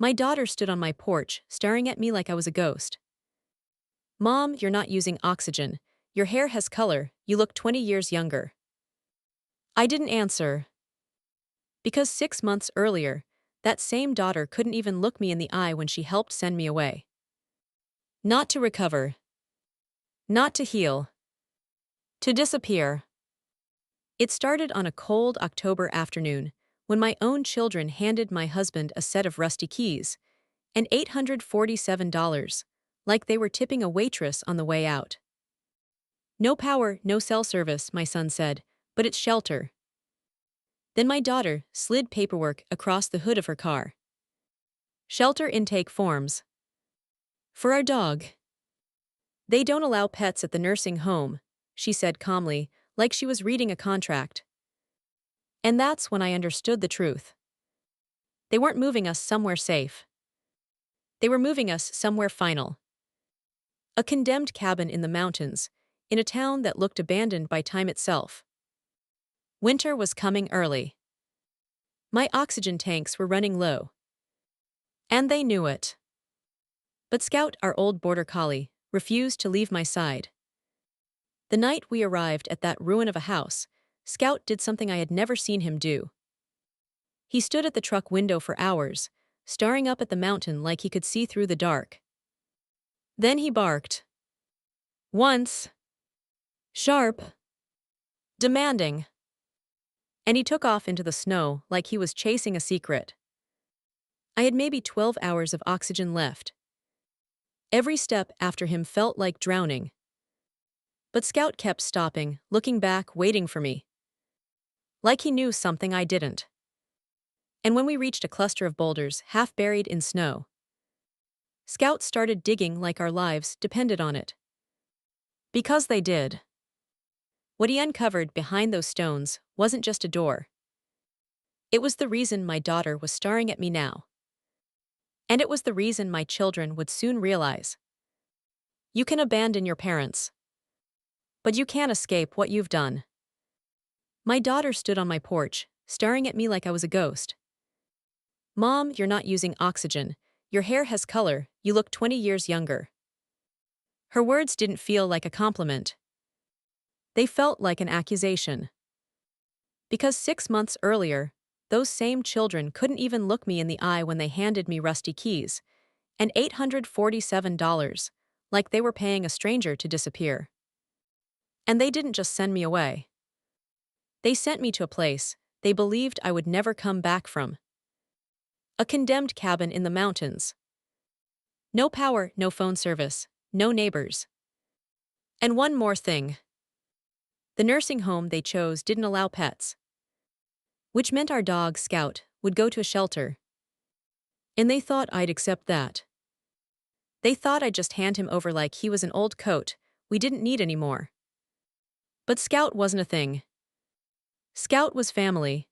My daughter stood on my porch, staring at me like I was a ghost. Mom, you're not using oxygen. Your hair has color, you look 20 years younger. I didn't answer. Because 6 months earlier, that same daughter couldn't even look me in the eye when she helped send me away. Not to recover. Not to heal. To disappear. It started on a cold October afternoon, when my own children handed my husband a set of rusty keys, and $847, like they were tipping a waitress on the way out. No power, no cell service, my son said, but it's shelter. Then my daughter slid paperwork across the hood of her car. Shelter intake forms. For our dog. They don't allow pets at the nursing home, she said calmly, like she was reading a contract. And that's when I understood the truth. They weren't moving us somewhere safe. They were moving us somewhere final. A condemned cabin in the mountains, in a town that looked abandoned by time itself. Winter was coming early. My oxygen tanks were running low. And they knew it. But Scout, our old border collie, refused to leave my side. The night we arrived at that ruin of a house, Scout did something I had never seen him do. He stood at the truck window for hours, staring up at the mountain like he could see through the dark. Then he barked. Once. Sharp. Demanding. And he took off into the snow like he was chasing a secret. I had maybe 12 hours of oxygen left. Every step after him felt like drowning. But Scout kept stopping, looking back, waiting for me. Like he knew something I didn't. And when we reached a cluster of boulders half buried in snow, Scout started digging like our lives depended on it. Because they did. What he uncovered behind those stones wasn't just a door. It was the reason my daughter was staring at me now. And it was the reason my children would soon realize. You can abandon your parents. But you can't escape what you've done. My daughter stood on my porch, staring at me like I was a ghost. Mom, you're not using oxygen. Your hair has color, you look 20 years younger. Her words didn't feel like a compliment. They felt like an accusation. Because 6 months earlier, those same children couldn't even look me in the eye when they handed me rusty keys, and $847, like they were paying a stranger to disappear. And they didn't just send me away. They sent me to a place they believed I would never come back from. A condemned cabin in the mountains. No power, no phone service, no neighbors. And one more thing. The nursing home they chose didn't allow pets. Which meant our dog, Scout, would go to a shelter. And they thought I'd accept that. They thought I'd just hand him over like he was an old coat we didn't need anymore. But Scout wasn't a thing. Scout was family.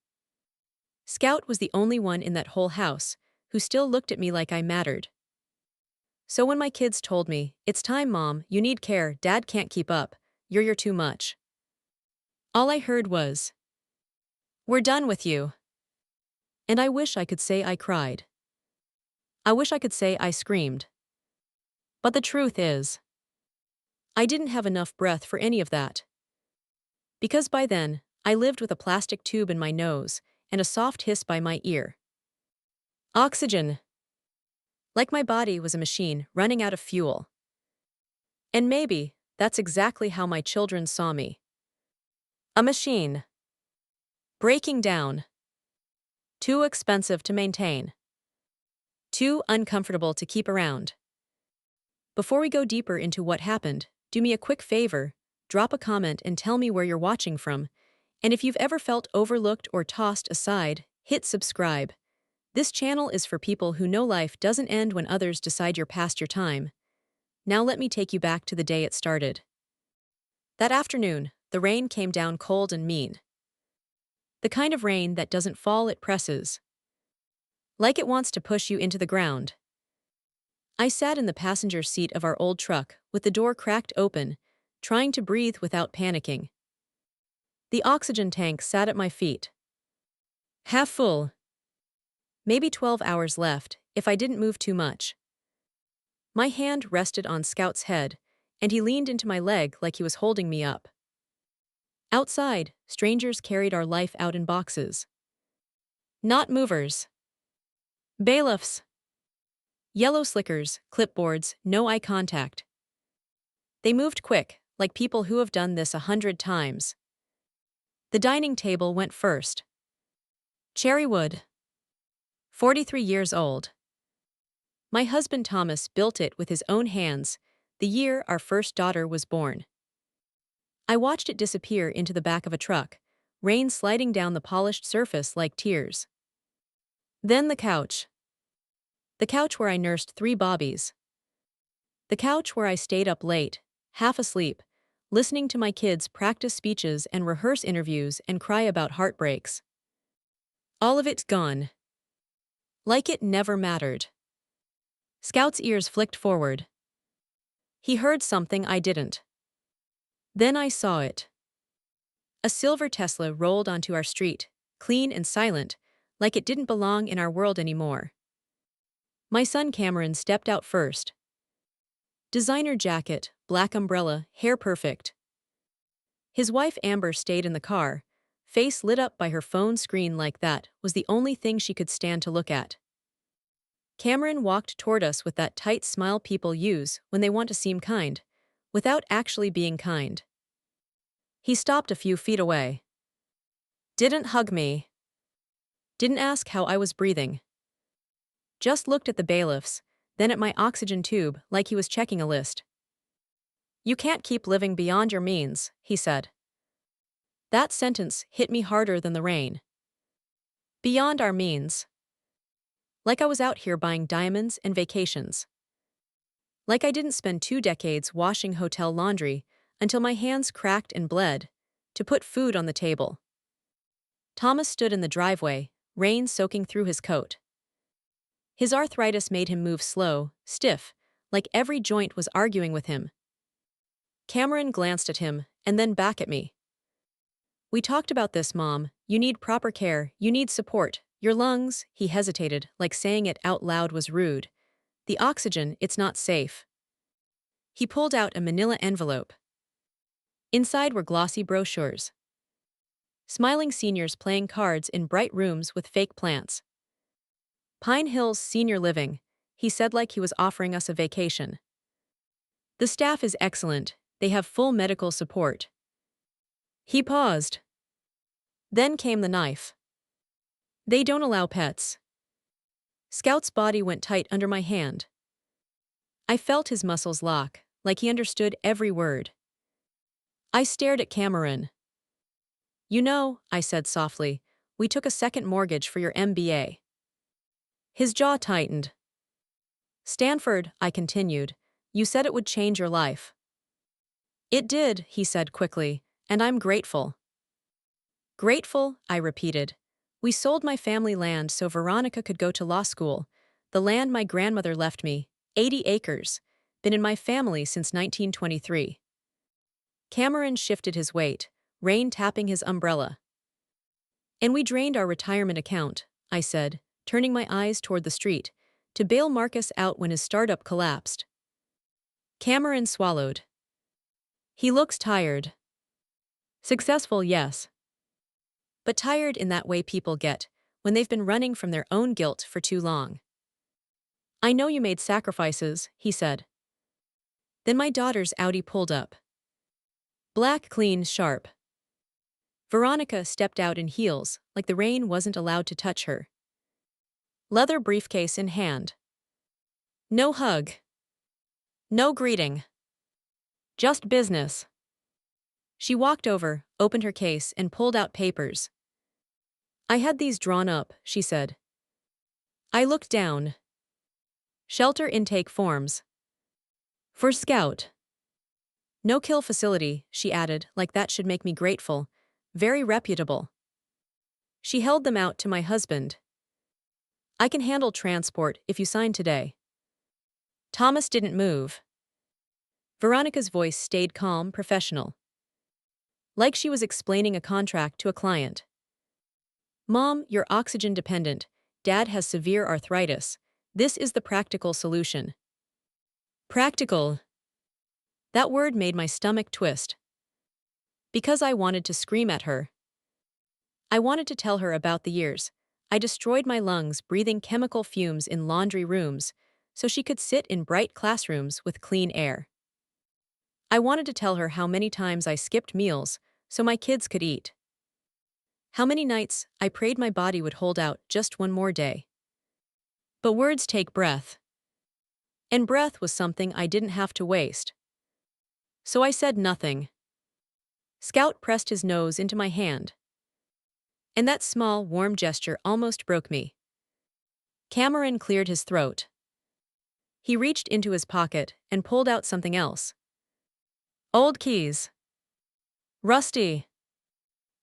Scout was the only one in that whole house who still looked at me like I mattered. So when my kids told me, "It's time, Mom, you need care, Dad can't keep up, you're too much," all I heard was, "We're done with you." And I wish I could say I cried. I wish I could say I screamed. But the truth is, I didn't have enough breath for any of that. Because by then, I lived with a plastic tube in my nose and a soft hiss by my ear. Oxygen. Like my body was a machine running out of fuel. And maybe that's exactly how my children saw me. A machine. Breaking down. Too expensive to maintain. Too uncomfortable to keep around. Before we go deeper into what happened, do me a quick favor, drop a comment and tell me where you're watching from. And if you've ever felt overlooked or tossed aside, hit subscribe. This channel is for people who know life doesn't end when others decide you're past your time. Now let me take you back to the day it started. That afternoon, the rain came down cold and mean. The kind of rain that doesn't fall, it presses. Like it wants to push you into the ground. I sat in the passenger seat of our old truck, with the door cracked open, trying to breathe without panicking. The oxygen tank sat at my feet. Half full. Maybe 12 hours left, if I didn't move too much. My hand rested on Scout's head, and he leaned into my leg like he was holding me up. Outside, strangers carried our life out in boxes. Not movers. Bailiffs. Yellow slickers, clipboards, no eye contact. They moved quick, like people who have done this 100 times. The dining table went first. Cherry wood. 43 years old. My husband Thomas built it with his own hands the year our first daughter was born. I watched it disappear into the back of a truck, rain sliding down the polished surface like tears. Then the couch. The couch where I nursed 3 bobbies. The couch where I stayed up late, half asleep, listening to my kids practice speeches and rehearse interviews and cry about heartbreaks. All of it's gone. Like it never mattered. Scout's ears flicked forward. He heard something I didn't. Then I saw it. A silver Tesla rolled onto our street, clean and silent, like it didn't belong in our world anymore. My son Cameron stepped out first. Designer jacket, black umbrella, hair perfect. His wife Amber stayed in the car, face lit up by her phone screen like that was the only thing she could stand to look at. Cameron walked toward us with that tight smile people use when they want to seem kind, without actually being kind. He stopped a few feet away. Didn't hug me. Didn't ask how I was breathing. Just looked at the bailiffs, then at my oxygen tube like he was checking a list. You can't keep living beyond your means, he said. That sentence hit me harder than the rain. Beyond our means. Like I was out here buying diamonds and vacations. Like I didn't spend 2 decades washing hotel laundry until my hands cracked and bled, to put food on the table. Thomas stood in the driveway, rain soaking through his coat. His arthritis made him move slow, stiff, like every joint was arguing with him. Cameron glanced at him, and then back at me. We talked about this, Mom. You need proper care, you need support. Your lungs, he hesitated, like saying it out loud was rude. The oxygen, it's not safe. He pulled out a manila envelope. Inside were glossy brochures. Smiling seniors playing cards in bright rooms with fake plants. Pine Hills Senior Living, he said like he was offering us a vacation. The staff is excellent, they have full medical support. He paused. Then came the knife. They don't allow pets. Scout's body went tight under my hand. I felt his muscles lock, like he understood every word. I stared at Cameron. You know, I said softly, we took a second mortgage for your MBA. His jaw tightened. Stanford, I continued, you said it would change your life. It did, he said quickly, and I'm grateful. Grateful, I repeated. We sold my family land so Veronica could go to law school, the land my grandmother left me, 80 acres, been in my family since 1923. Cameron shifted his weight, rain tapping his umbrella. And we drained our retirement account, I said, turning my eyes toward the street, to bail Marcus out when his startup collapsed. Cameron swallowed. He looks tired. Successful, yes. But tired in that way people get when they've been running from their own guilt for too long. I know you made sacrifices, he said. Then my daughter's Audi pulled up. Black, clean, sharp. Veronica stepped out in heels, like the rain wasn't allowed to touch her. Leather briefcase in hand. No hug. No greeting. Just business. She walked over, opened her case, and pulled out papers. I had these drawn up, she said. I looked down. Shelter intake forms. For Scout. No-kill facility, she added, like that should make me grateful. Very reputable. She held them out to my husband. I can handle transport if you sign today. Thomas didn't move. Veronica's voice stayed calm, professional. Like she was explaining a contract to a client. Mom, you're oxygen dependent. Dad has severe arthritis. This is the practical solution. Practical. That word made my stomach twist. Because I wanted to scream at her. I wanted to tell her about the years I destroyed my lungs breathing chemical fumes in laundry rooms so she could sit in bright classrooms with clean air. I wanted to tell her how many times I skipped meals so my kids could eat. How many nights I prayed my body would hold out just one more day. But words take breath. And breath was something I didn't have to waste. So I said nothing. Scout pressed his nose into my hand. And that small, warm gesture almost broke me. Cameron cleared his throat. He reached into his pocket and pulled out something else. Old keys. Rusty.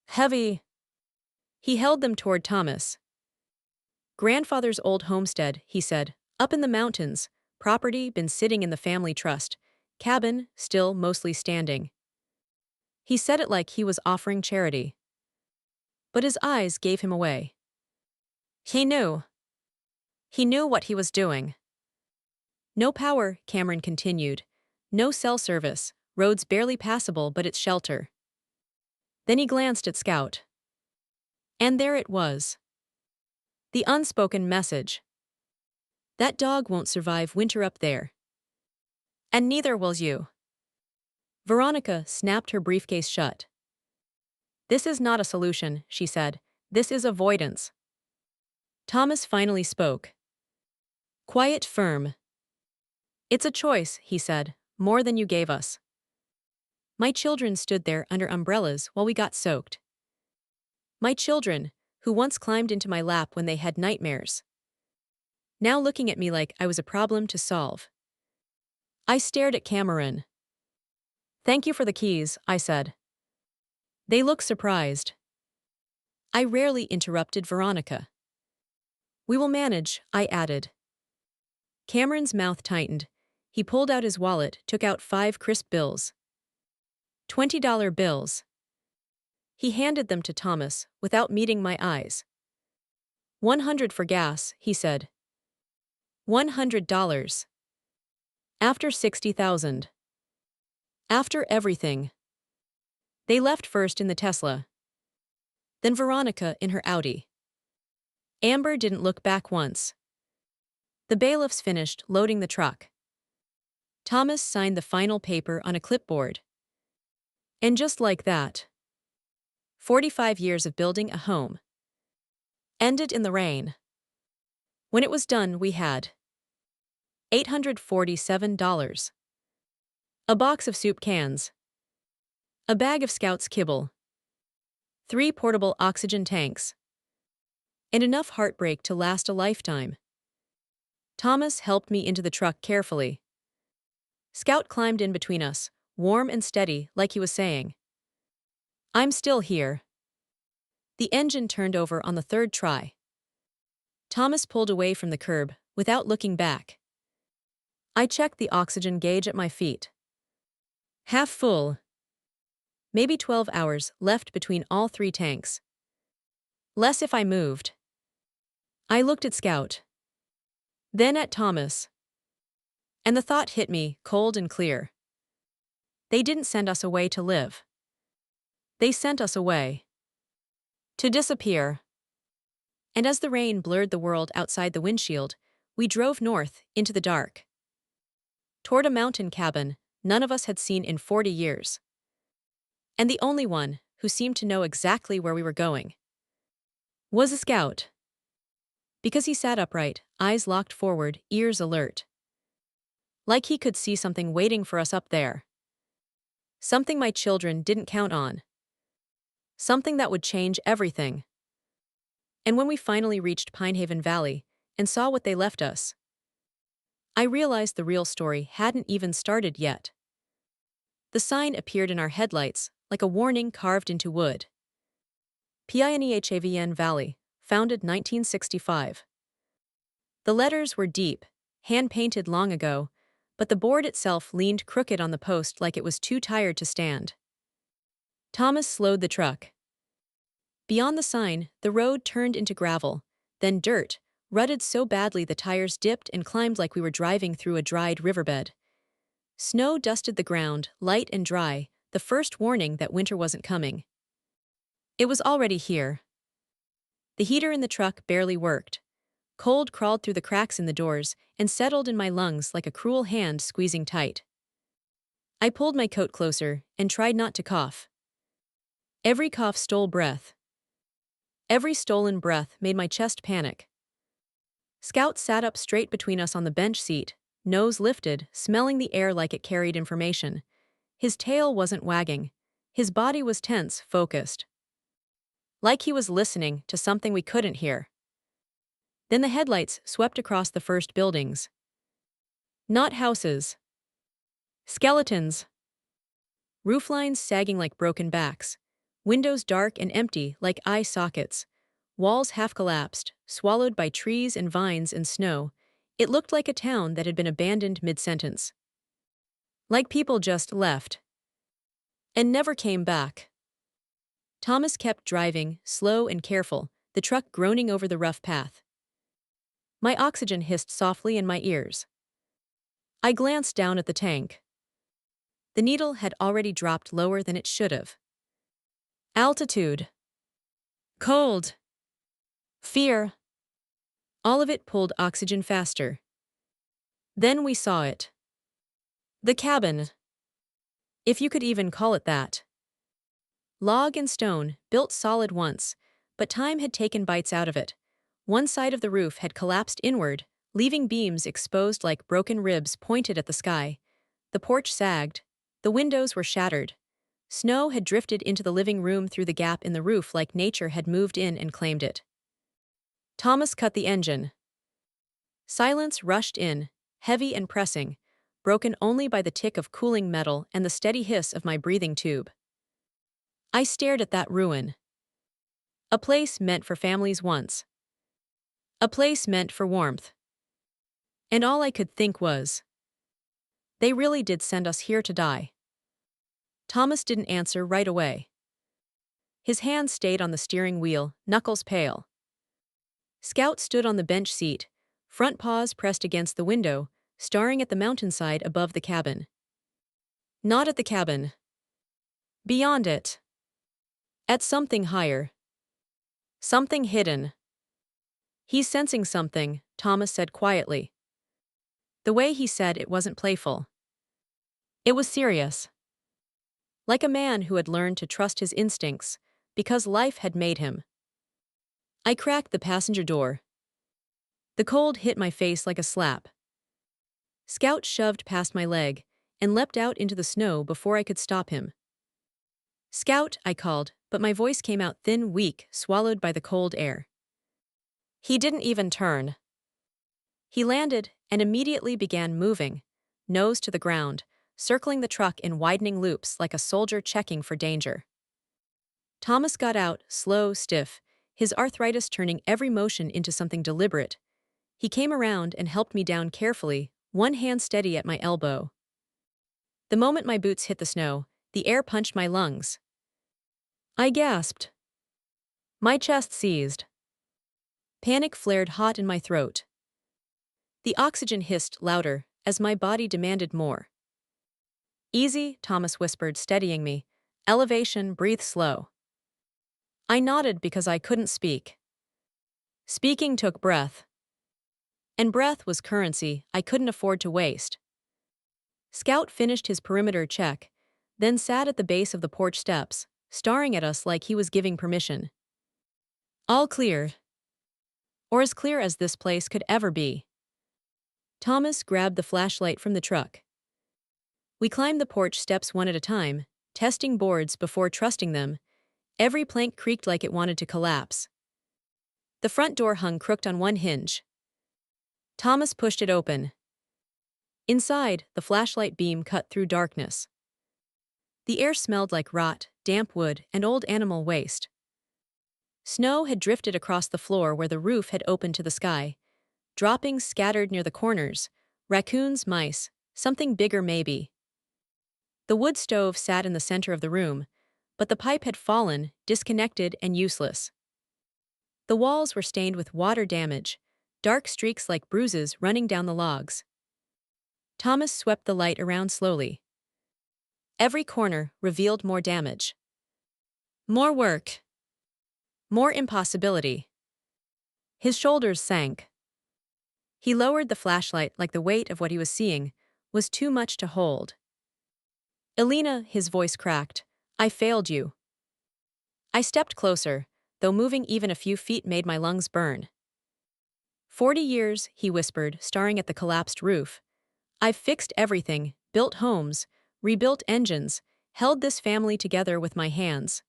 Heavy. He held them toward Thomas. Grandfather's old homestead, he said, up in the mountains, property been sitting in the family trust, cabin still mostly standing. He said it like he was offering charity. But his eyes gave him away. He knew. He knew what he was doing. No power, Cameron continued. No cell service, roads barely passable but it's shelter. Then he glanced at Scout. And there it was. The unspoken message. That dog won't survive winter up there. And neither will you. Veronica snapped her briefcase shut. This is not a solution, she said. This is avoidance. Thomas finally spoke. Quiet, firm. It's a choice, he said, more than you gave us. My children stood there under umbrellas while we got soaked. My children, who once climbed into my lap when they had nightmares. Now looking at me like I was a problem to solve. I stared at Cameron. Thank you for the keys, I said. They look surprised. I rarely interrupted Veronica. We will manage, I added. Cameron's mouth tightened. He pulled out his wallet, took out 5 crisp bills. $20 bills. He handed them to Thomas without meeting my eyes. 100 for gas, he said. $100. After 60,000. After everything. They left first in the Tesla. Then Veronica in her Audi. Amber didn't look back once. The bailiffs finished loading the truck. Thomas signed the final paper on a clipboard. And just like that, 45 years of building a home ended in the rain. When it was done, we had $847. A box of soup cans. A bag of Scout's kibble. 3 portable oxygen tanks. And enough heartbreak to last a lifetime. Thomas helped me into the truck carefully. Scout climbed in between us, warm and steady, like he was saying, I'm still here. The engine turned over on the 3rd try. Thomas pulled away from the curb, without looking back. I checked the oxygen gauge at my feet. Half full. Maybe 12 hours left between all 3 tanks. Less if I moved. I looked at Scout. Then at Thomas. And the thought hit me, cold and clear. They didn't send us away to live. They sent us away. To disappear. And as the rain blurred the world outside the windshield, we drove north into the dark. Toward a mountain cabin none of us had seen in 40 years. And the only one who seemed to know exactly where we were going was a Scout. Because he sat upright, eyes locked forward, ears alert. Like he could see something waiting for us up there. Something my children didn't count on. Something that would change everything. And when we finally reached Pinehaven Valley and saw what they left us, I realized the real story hadn't even started yet. The sign appeared in our headlights like a warning carved into wood. Pinehaven Valley, founded 1965. The letters were deep, hand-painted long ago, but the board itself leaned crooked on the post like it was too tired to stand. Thomas slowed the truck. Beyond the sign, the road turned into gravel, then dirt, rutted so badly the tires dipped and climbed like we were driving through a dried riverbed. Snow dusted the ground, light and dry, the first warning that winter wasn't coming. It was already here. The heater in the truck barely worked. Cold crawled through the cracks in the doors and settled in my lungs like a cruel hand squeezing tight. I pulled my coat closer and tried not to cough. Every cough stole breath. Every stolen breath made my chest panic. Scout sat up straight between us on the bench seat, nose lifted, smelling the air like it carried information. His tail wasn't wagging. His body was tense, focused. Like he was listening to something we couldn't hear. Then the headlights swept across the first buildings. Not houses. Skeletons. Rooflines sagging like broken backs. Windows dark and empty like eye sockets. Walls half collapsed, swallowed by trees and vines and snow. It looked like a town that had been abandoned mid-sentence. Like people just left. And never came back. Thomas kept driving, slow and careful, the truck groaning over the rough path. My oxygen hissed softly in my ears. I glanced down at the tank. The needle had already dropped lower than it should have. Altitude. Cold. Fear. All of it pulled oxygen faster. Then we saw it. The cabin. If you could even call it that. Log and stone, built solid once, but time had taken bites out of it. One side of the roof had collapsed inward, leaving beams exposed like broken ribs pointed at the sky. The porch sagged. The windows were shattered. Snow had drifted into the living room through the gap in the roof like nature had moved in and claimed it. Thomas cut the engine. Silence rushed in, heavy and pressing, broken only by the tick of cooling metal and the steady hiss of my breathing tube. I stared at that ruin. A place meant for families once. A place meant for warmth. And all I could think was, they really did send us here to die. Thomas didn't answer right away. His hand stayed on the steering wheel, knuckles pale. Scout stood on the bench seat, front paws pressed against the window, staring at the mountainside above the cabin. Not at the cabin. Beyond it. At something higher. Something hidden. He's sensing something, Thomas said quietly. The way he said it wasn't playful. It was serious. Like a man who had learned to trust his instincts, because life had made him. I cracked the passenger door. The cold hit my face like a slap. Scout shoved past my leg and leapt out into the snow before I could stop him. Scout, I called, but my voice came out thin, weak, swallowed by the cold air. He didn't even turn. He landed and immediately began moving, nose to the ground, circling the truck in widening loops like a soldier checking for danger. Thomas got out, slow, stiff, his arthritis turning every motion into something deliberate. He came around and helped me down carefully, one hand steady at my elbow. The moment my boots hit the snow, the air punched my lungs. I gasped. My chest seized. Panic flared hot in my throat. The oxygen hissed louder as my body demanded more. Easy, Thomas whispered, steadying me. Elevation, breathe slow. I nodded because I couldn't speak. Speaking took breath. And breath was currency I couldn't afford to waste. Scout finished his perimeter check, then sat at the base of the porch steps, staring at us like he was giving permission. All clear. Or as clear as this place could ever be. Thomas grabbed the flashlight from the truck. We climbed the porch steps one at a time, testing boards before trusting them. Every plank creaked like it wanted to collapse. The front door hung crooked on one hinge. Thomas pushed it open. Inside, the flashlight beam cut through darkness. The air smelled like rot, damp wood, and old animal waste. Snow had drifted across the floor where the roof had opened to the sky. Droppings scattered near the corners. Raccoons, mice, something bigger maybe. The wood stove sat in the center of the room, but the pipe had fallen, disconnected and useless. The walls were stained with water damage, dark streaks like bruises running down the logs. Thomas swept the light around slowly. Every corner revealed more damage. More work. More impossibility. His shoulders sank. He lowered the flashlight like the weight of what he was seeing was too much to hold. Elena, his voice cracked. I failed you. I stepped closer, though moving even a few feet made my lungs burn. 40 years, he whispered, staring at the collapsed roof. I've fixed everything, built homes, rebuilt engines, held this family together with my hands.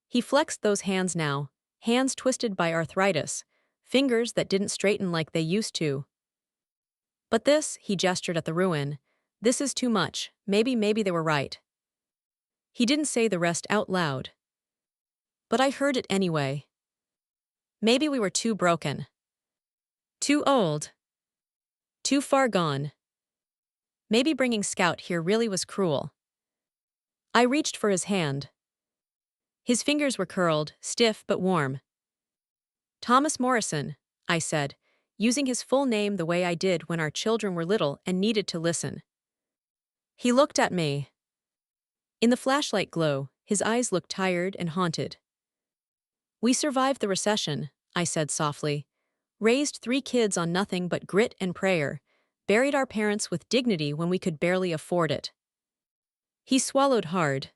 He flexed those hands now, hands twisted by arthritis, fingers that didn't straighten like they used to. But this, he gestured at the ruin, this is too much, maybe they were right. He didn't say the rest out loud. But I heard it anyway. Maybe we were too broken. Too old. Too far gone. Maybe bringing Scout here really was cruel. I reached for his hand. His fingers were curled, stiff but warm. Thomas Morrison, I said, using his full name the way I did when our children were little and needed to listen. He looked at me. In the flashlight glow, his eyes looked tired and haunted. We survived the recession, I said softly. Raised 3 kids on nothing but grit and prayer. Buried our parents with dignity when we could barely afford it. He swallowed hard.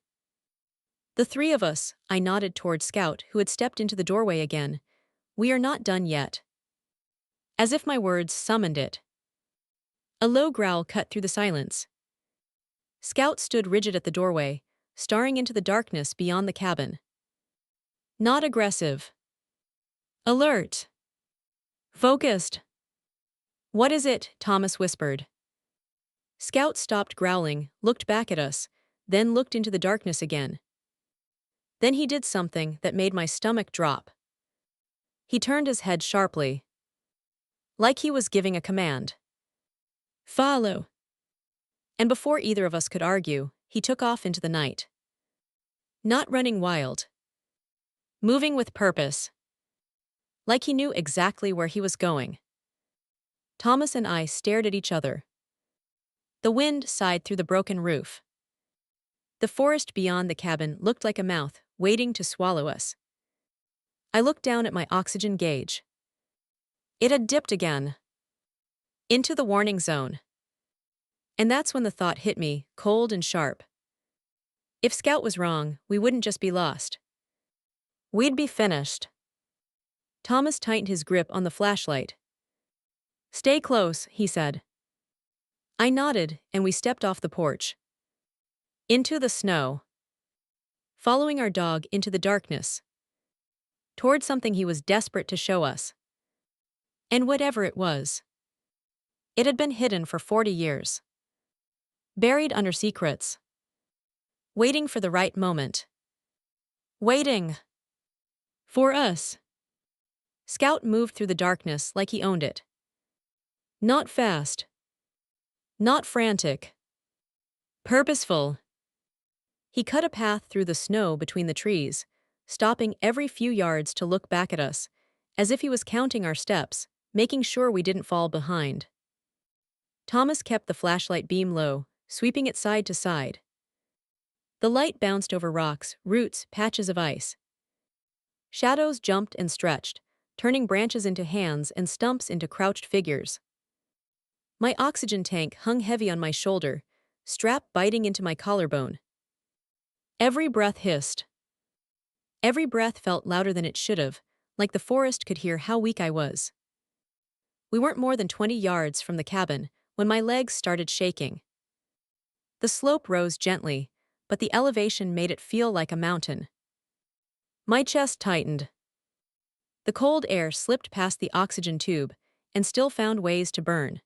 The 3 of us, I nodded toward Scout, who had stepped into the doorway again. We are not done yet. As if my words summoned it. A low growl cut through the silence. Scout stood rigid at the doorway, staring into the darkness beyond the cabin. Not aggressive. Alert. Focused. What is it? Thomas whispered. Scout stopped growling, looked back at us, then looked into the darkness again. Then he did something that made my stomach drop. He turned his head sharply. Like he was giving a command. Follow. And before either of us could argue, he took off into the night. Not running wild. Moving with purpose. Like he knew exactly where he was going. Thomas and I stared at each other. The wind sighed through the broken roof. The forest beyond the cabin looked like a mouth, waiting to swallow us. I looked down at my oxygen gauge. It had dipped again. Into the warning zone. And that's when the thought hit me, cold and sharp. If Scout was wrong, we wouldn't just be lost. We'd be finished. Thomas tightened his grip on the flashlight. Stay close, he said. I nodded, and we stepped off the porch. Into the snow. Following our dog into the darkness. Toward something he was desperate to show us. And whatever it was. It had been hidden for 40 years. Buried under secrets. Waiting for the right moment. Waiting. For us. Scout moved through the darkness like he owned it. Not fast. Not frantic. Purposeful. He cut a path through the snow between the trees, stopping every few yards to look back at us, as if he was counting our steps, making sure we didn't fall behind. Thomas kept the flashlight beam low, sweeping it side to side. The light bounced over rocks, roots, patches of ice. Shadows jumped and stretched, turning branches into hands and stumps into crouched figures. My oxygen tank hung heavy on my shoulder, strap biting into my collarbone. Every breath hissed. Every breath felt louder than it should have, like the forest could hear how weak I was. We weren't more than 20 yards from the cabin when my legs started shaking. The slope rose gently, but the elevation made it feel like a mountain. My chest tightened. The cold air slipped past the oxygen tube and still found ways to burn.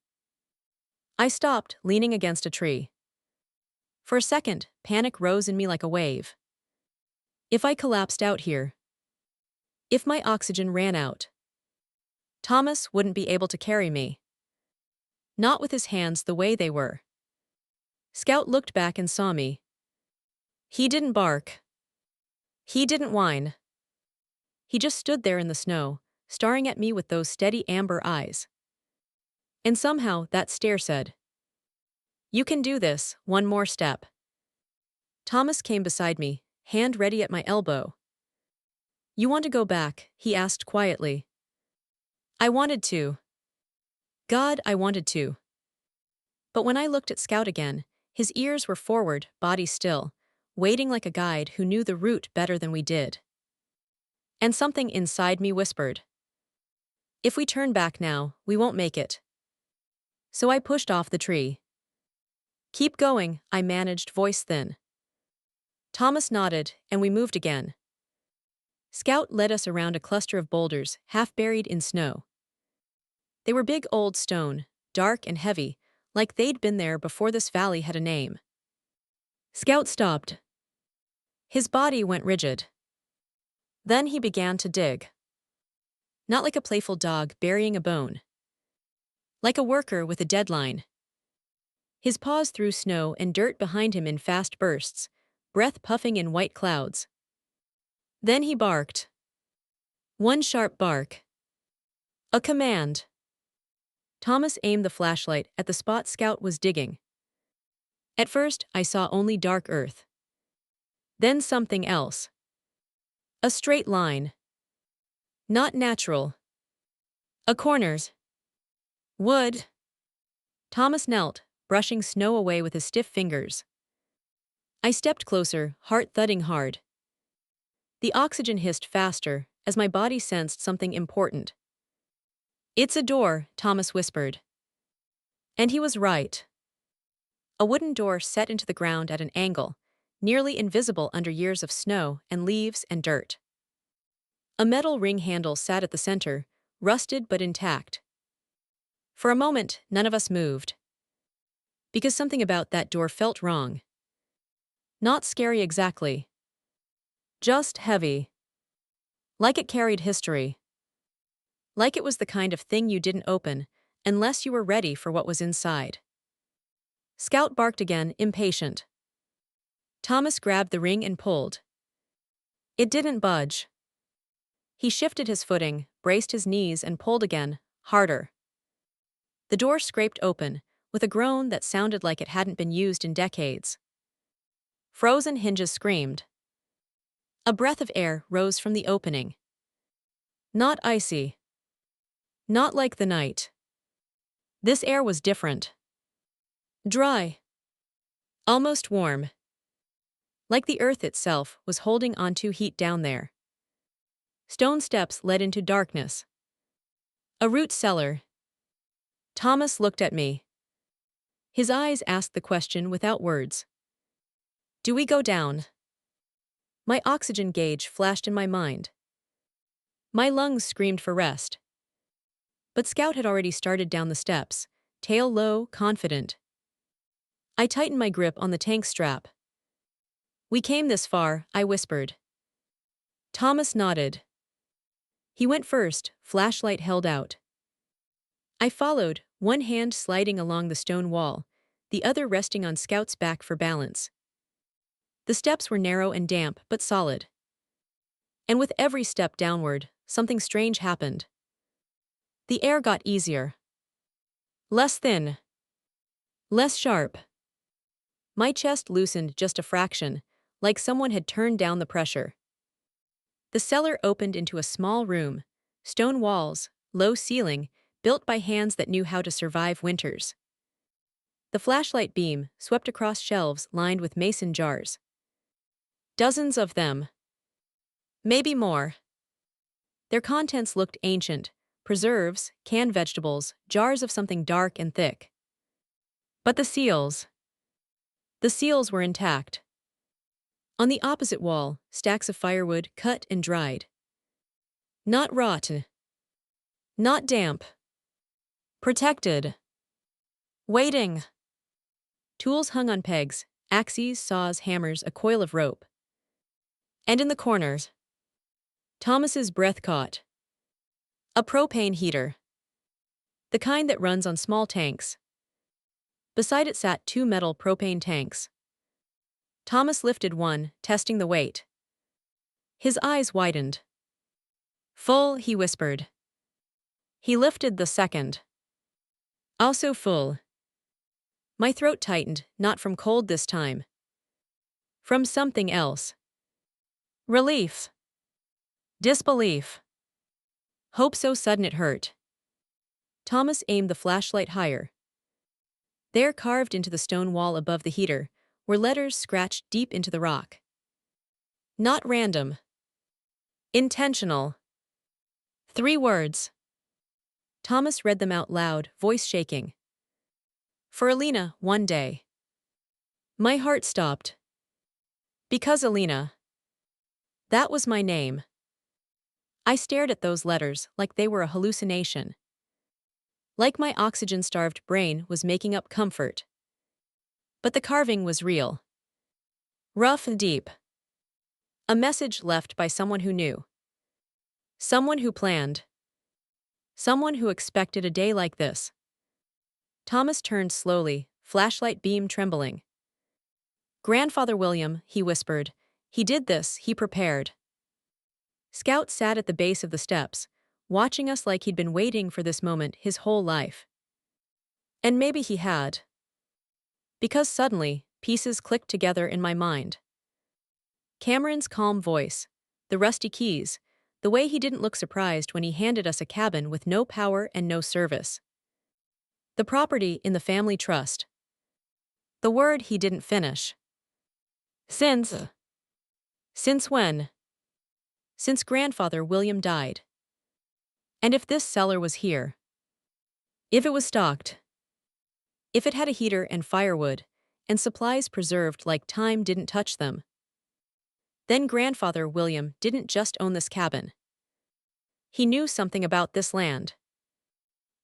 I stopped, leaning against a tree. For a second, panic rose in me like a wave. If I collapsed out here? If my oxygen ran out? Thomas wouldn't be able to carry me. Not with his hands the way they were. Scout looked back and saw me. He didn't bark. He didn't whine. He just stood there in the snow, staring at me with those steady amber eyes. And somehow that stare said, "You can do this, one more step." Thomas came beside me, hand ready at my elbow. "You want to go back?" he asked quietly. I wanted to. God, I wanted to. But when I looked at Scout again, his ears were forward, body still, waiting like a guide who knew the route better than we did. And something inside me whispered, "If we turn back now, we won't make it." So I pushed off the tree. "Keep going," I managed, voice thin. Thomas nodded, and we moved again. Scout led us around a cluster of boulders, half buried in snow. They were big old stone, dark and heavy, like they'd been there before this valley had a name. Scout stopped. His body went rigid. Then he began to dig. Not like a playful dog burying a bone. Like a worker with a deadline. His paws threw snow and dirt behind him in fast bursts, breath puffing in white clouds. Then he barked. One sharp bark. A command. Thomas aimed the flashlight at the spot Scout was digging. At first, I saw only dark earth. Then something else. A straight line. Not natural. A corners. Wood. Thomas knelt, brushing snow away with his stiff fingers. I stepped closer, heart thudding hard. The oxygen hissed faster as my body sensed something important. "It's a door," Thomas whispered. And he was right. A wooden door set into the ground at an angle, nearly invisible under years of snow and leaves and dirt. A metal ring handle sat at the center, rusted but intact. For a moment, none of us moved. Because something about that door felt wrong. Not scary exactly. Just heavy. Like it carried history. Like it was the kind of thing you didn't open unless you were ready for what was inside. Scout barked again, impatient. Thomas grabbed the ring and pulled. It didn't budge. He shifted his footing, braced his knees, and pulled again, harder. The door scraped open, with a groan that sounded like it hadn't been used in decades. Frozen hinges screamed. A breath of air rose from the opening. Not icy. Not like the night. This air was different. Dry. Almost warm. Like the earth itself was holding onto heat down there. Stone steps led into darkness. A root cellar. Thomas looked at me. His eyes asked the question without words. "Do we go down?" My oxygen gauge flashed in my mind. My lungs screamed for rest. But Scout had already started down the steps, tail low, confident. I tightened my grip on the tank strap. "We came this far," I whispered. Thomas nodded. He went first, flashlight held out. I followed, one hand sliding along the stone wall, the other resting on Scout's back for balance. The steps were narrow and damp, but solid. And with every step downward, something strange happened. The air got easier. Less thin. Less sharp. My chest loosened just a fraction, like someone had turned down the pressure. The cellar opened into a small room, stone walls, low ceiling, built by hands that knew how to survive winters. The flashlight beam swept across shelves lined with mason jars. Dozens of them. Maybe more. Their contents looked ancient: preserves, canned vegetables, jars of something dark and thick. But the seals were intact. On the opposite wall, stacks of firewood cut and dried. Not rotten. Not damp. Protected. Waiting. Tools hung on pegs, axes, saws, hammers, a coil of rope. And in the corners, Thomas's breath caught. A propane heater. The kind that runs on small tanks. Beside it sat two metal propane tanks. Thomas lifted one, testing the weight. His eyes widened. "Full," he whispered. He lifted the second. Also full. My throat tightened, not from cold this time. From something else. Relief. Disbelief. Hope so sudden it hurt. Thomas aimed the flashlight higher. There, carved into the stone wall above the heater, were letters scratched deep into the rock. Not random. Intentional. 3 words. Thomas read them out loud, voice shaking. For Alina, one day. My heart stopped. Because Alina. That was my name. I stared at those letters like they were a hallucination. Like my oxygen-starved brain was making up comfort. But the carving was real. Rough and deep. A message left by someone who knew. Someone who planned. Someone who expected a day like this. Thomas turned slowly, flashlight beam trembling. Grandfather William, he whispered. He did this, he prepared. Scout sat at the base of the steps, watching us like he'd been waiting for this moment his whole life. And maybe he had. Because suddenly, pieces clicked together in my mind. Cameron's calm voice, the rusty keys, the way he didn't look surprised when he handed us a cabin with no power and no service. The property in the family trust. The word he didn't finish. Since. Since when? Since grandfather William died. And if this cellar was here? If it was stocked? If it had a heater and firewood, and supplies preserved like time didn't touch them? Then grandfather William didn't just own this cabin. He knew something about this land.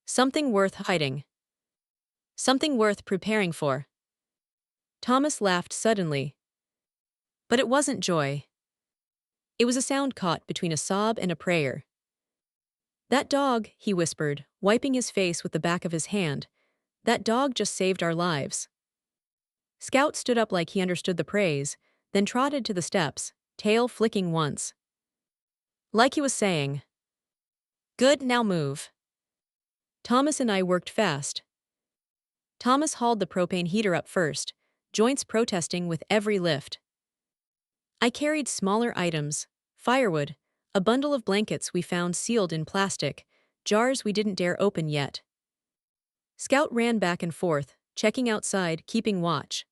Something worth hiding. Something worth preparing for. Thomas laughed suddenly. But it wasn't joy. It was a sound caught between a sob and a prayer. That dog, he whispered, wiping his face with the back of his hand, that dog just saved our lives. Scout stood up like he understood the praise, then trotted to the steps, tail flicking once. Like he was saying, "Good, now move." Thomas and I worked fast. Thomas hauled the propane heater up first, joints protesting with every lift. I carried smaller items, firewood, a bundle of blankets we found sealed in plastic, jars we didn't dare open yet. Scout ran back and forth, checking outside, keeping watch.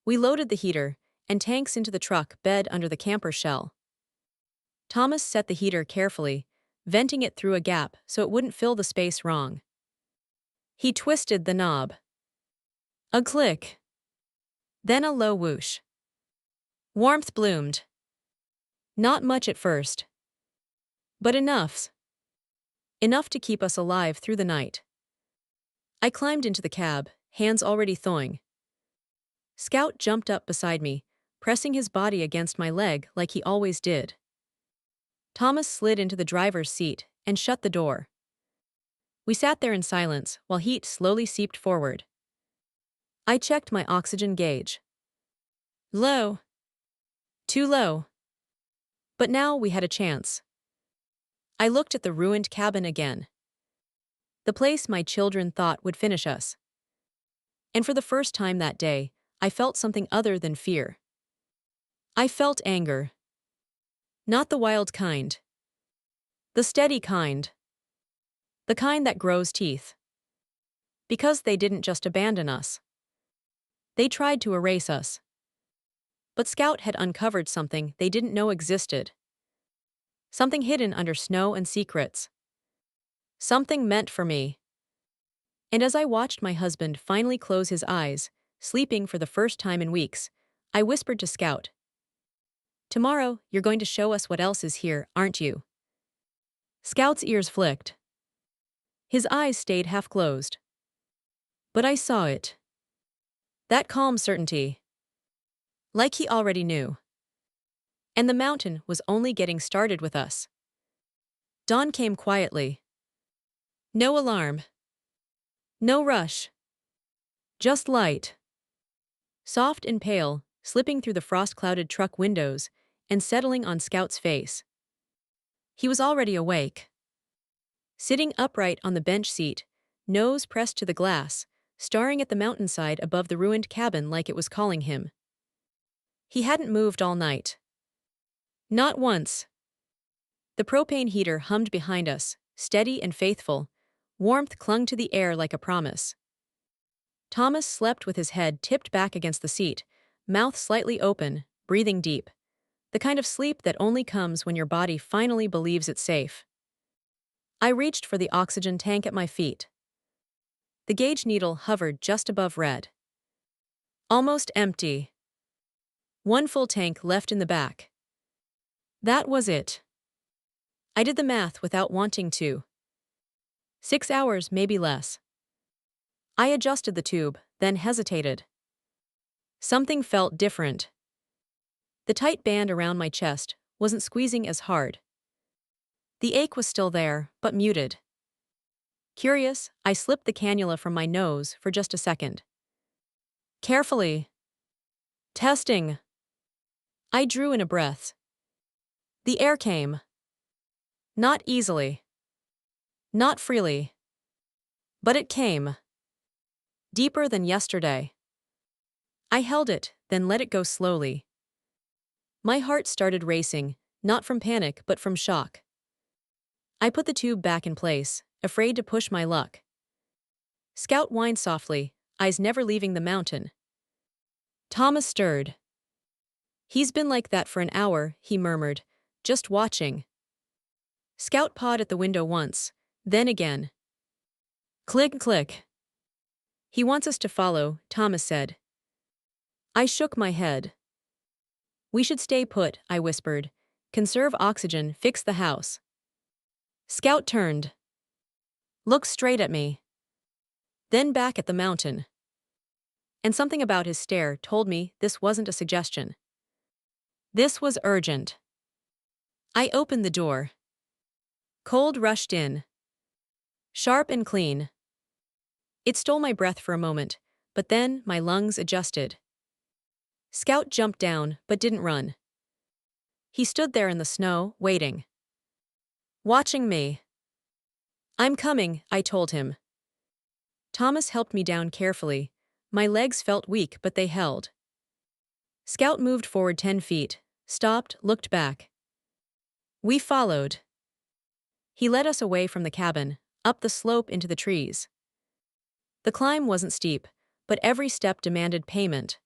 We loaded the heater and tanks into the truck bed under the camper shell. Thomas set the heater carefully, venting it through a gap so it wouldn't fill the space wrong. He twisted the knob. A click. Then a low whoosh. Warmth bloomed. Not much at first. But enough. Enough to keep us alive through the night. I climbed into the cab, hands already thawing. Scout jumped up beside me, pressing his body against my leg like he always did. Thomas slid into the driver's seat and shut the door. We sat there in silence while heat slowly seeped forward. I checked my oxygen gauge. Low. Too low. But now we had a chance. I looked at the ruined cabin again. The place my children thought would finish us. And for the first time that day, I felt something other than fear. I felt anger. Not the wild kind. The steady kind. The kind that grows teeth. Because they didn't just abandon us. They tried to erase us. But Scout had uncovered something they didn't know existed. Something hidden under snow and secrets. Something meant for me. And as I watched my husband finally close his eyes, sleeping for the first time in weeks, I whispered to Scout, "Tomorrow, you're going to show us what else is here, aren't you?" Scout's ears flicked. His eyes stayed half closed. But I saw it. That calm certainty. Like he already knew. And the mountain was only getting started with us. Dawn came quietly. No alarm. No rush. Just light. Soft and pale, slipping through the frost-clouded truck windows and settling on Scout's face. He was already awake. sitting upright on the bench seat, nose pressed to the glass, staring at the mountainside above the ruined cabin like it was calling him. He hadn't moved all night. Not once. The propane heater hummed behind us, steady and faithful. Warmth clung to the air like a promise. Thomas slept with his head tipped back against the seat, mouth slightly open, breathing deep. The kind of sleep that only comes when your body finally believes it's safe. I reached for the oxygen tank at my feet. The gauge needle hovered just above red. Almost empty. One full tank left in the back. That was it. I did the math without wanting to. 6 hours, maybe less. I adjusted the tube, then hesitated. Something felt different. The tight band around my chest wasn't squeezing as hard. The ache was still there, but muted. Curious, I slipped the cannula from my nose for just a second. Carefully. Testing. I drew in a breath. The air came. Not easily. Not freely. But it came. Deeper than yesterday. I held it, then let it go slowly. My heart started racing, not from panic but from shock. I put the tube back in place, afraid to push my luck. Scout whined softly, eyes never leaving the mountain. Thomas stirred. He's been like that for an hour, he murmured, just watching. Scout pawed at the window once, then again. Click, click. He wants us to follow, Thomas said. I shook my head. We should stay put, I whispered. Conserve oxygen, fix the house. Scout turned. Looked straight at me. Then back at the mountain. And something about his stare told me this wasn't a suggestion. This was urgent. I opened the door. Cold rushed in. Sharp and clean. It stole my breath for a moment, but then my lungs adjusted. Scout jumped down, but didn't run. He stood there in the snow, waiting. Watching me. I'm coming, I told him. Thomas helped me down carefully. My legs felt weak, but they held. Scout moved forward 10 feet, stopped, looked back. We followed. He led us away from the cabin, up the slope into the trees. The climb wasn't steep, but every step demanded payment.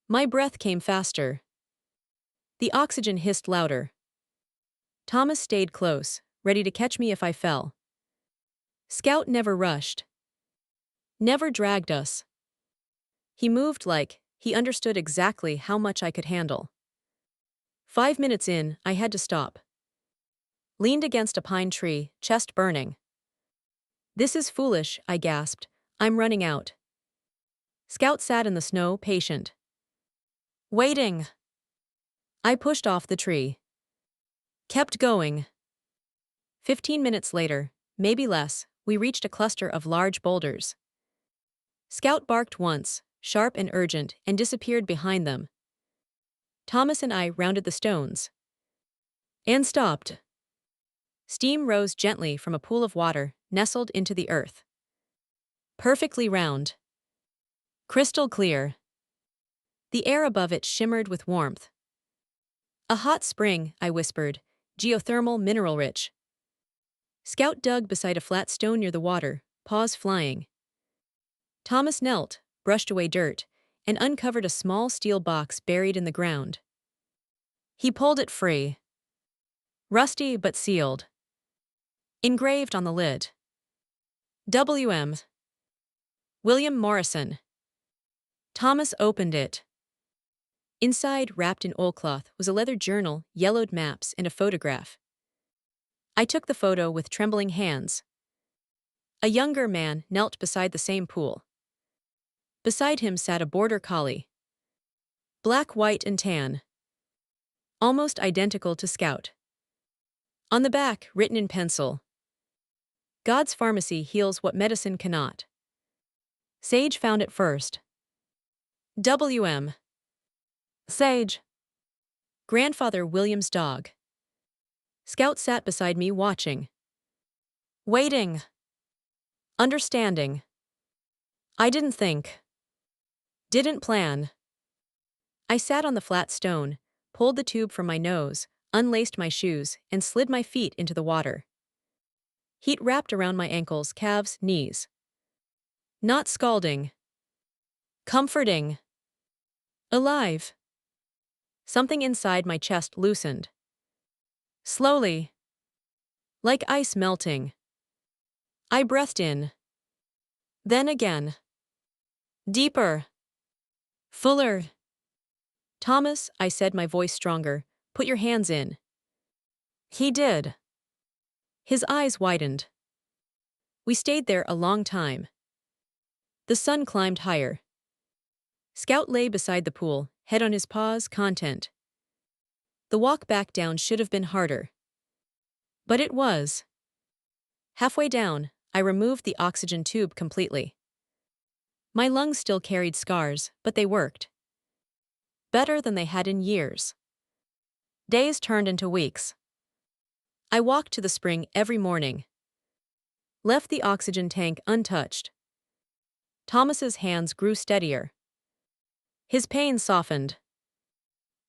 My breath came faster. The oxygen hissed louder. Thomas stayed close, ready to catch me if I fell. Scout never rushed. Never dragged us. He moved like he understood exactly how much I could handle. 5 minutes in, I had to stop. Leaned against a pine tree, chest burning. This is foolish, I gasped. I'm running out. Scout sat in the snow, patient. Waiting. I pushed off the tree. Kept going. 15 minutes later, maybe less, we reached a cluster of large boulders. Scout barked once, sharp and urgent, and disappeared behind them. Thomas and I rounded the stones. And stopped. Steam rose gently from a pool of water, nestled into the earth. Perfectly round. Crystal clear. The air above it shimmered with warmth. A hot spring, I whispered, geothermal, mineral-rich. Scout dug beside a flat stone near the water, paws flying. Thomas knelt, brushed away dirt, and uncovered a small steel box buried in the ground. He pulled it free. Rusty but sealed. Engraved on the lid. W.M. William Morrison. Thomas opened it. Inside, wrapped in oilcloth, was a leather journal, yellowed maps, and a photograph. I took the photo with trembling hands. A younger man knelt beside the same pool. Beside him sat a border collie. Black, white, and tan. Almost identical to Scout. On the back, written in pencil. God's pharmacy heals what medicine cannot. Sage found it first. W.M. Sage. Grandfather William's dog. Scout sat beside me watching. Waiting. Understanding. I didn't think. Didn't plan. I sat on the flat stone, pulled the tube from my nose, unlaced my shoes, and slid my feet into the water. Heat wrapped around my ankles, calves, knees. Not scalding. Comforting. Alive. Something inside my chest loosened. Slowly. Like ice melting. I breathed in. Then again. Deeper. Fuller. Thomas, I said, my voice stronger, put your hands in. He did. His eyes widened. We stayed there a long time. The sun climbed higher. Scout lay beside the pool, head on his paws, content. The walk back down should have been harder. But it was. Halfway down, I removed the oxygen tube completely. My lungs still carried scars, but they worked. Better than they had in years. Days turned into weeks. I walked to the spring every morning. Left the oxygen tank untouched. Thomas's hands grew steadier. His pain softened.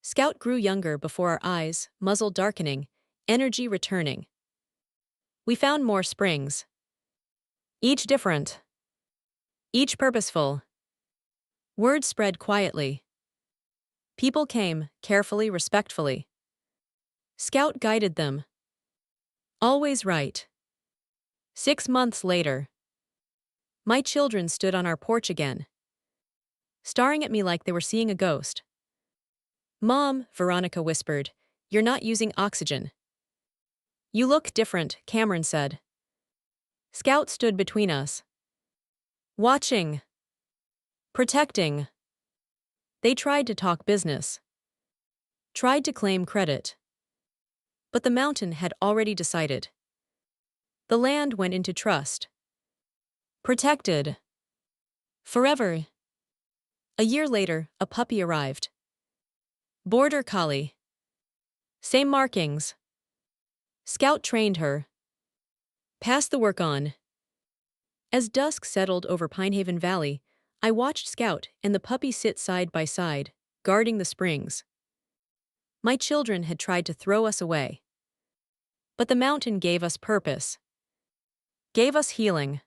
Scout grew younger before our eyes, muzzle darkening, energy returning. We found more springs. Each different. Each purposeful. Word spread quietly. People came, carefully, respectfully. Scout guided them. Always right. 6 months later. My children stood on our porch again. Staring at me like they were seeing a ghost. Mom, Veronica whispered, you're not using oxygen. You look different, Cameron said. Scout stood between us. Watching. Protecting. They tried to talk business. Tried to claim credit. But the mountain had already decided. The land went into trust. Protected. Forever. A year later, a puppy arrived. Border collie. Same markings. Scout trained her. Passed the work on. As dusk settled over Pinehaven Valley, I watched Scout and the puppy sit side by side, guarding the springs. My children had tried to throw us away. But the mountain gave us purpose. Gave us healing.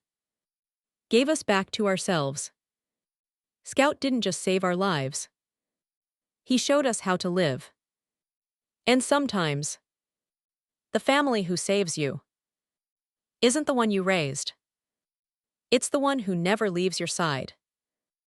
Gave us back to ourselves. Scout didn't just save our lives. He showed us how to live. And sometimes, the family who saves you isn't the one you raised. It's the one who never leaves your side.